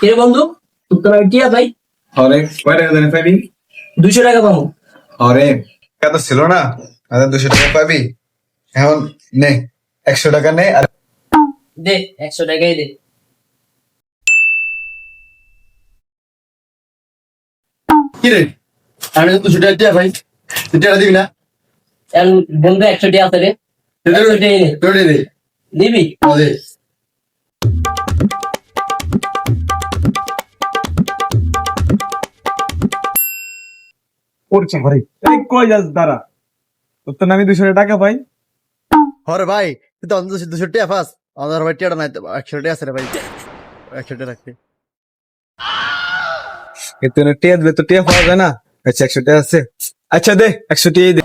কিরে বন্ধু, তোর টিয়া ভাই আরে কয় টাকা জানি পাবি? 200 টাকা পাবো। আরে টাকা তো ছিল না, আর 200 টাকা পাবি। এখন নে, 100 টাকা নে। আর দে 100 টাকাই দে। কি রে, আমি তো 200 টাকা দিয়া ভাই, তুই টাকা দিবি না? এখন বন্ধু 100 টাকা আছে রে, 100 টাকাই নে। তোর দে দে দিবি? দে। করছে ভাই, এই কই যাস দাঁড়া, তোর তো আমি 200 টাকা পাই। হরে ভাই, তুই তো অন্তত 200 টাকা পাস, আমার ভাই টাকা নাই, 100 টাকা আছে রে ভাই, 100 টাকা রাখতে। এতে টিয়া দিলে তো টিয়া পাওয়া যায় না। আচ্ছা 100 টাকা আছে, আচ্ছা দে 100 টাকাই দে।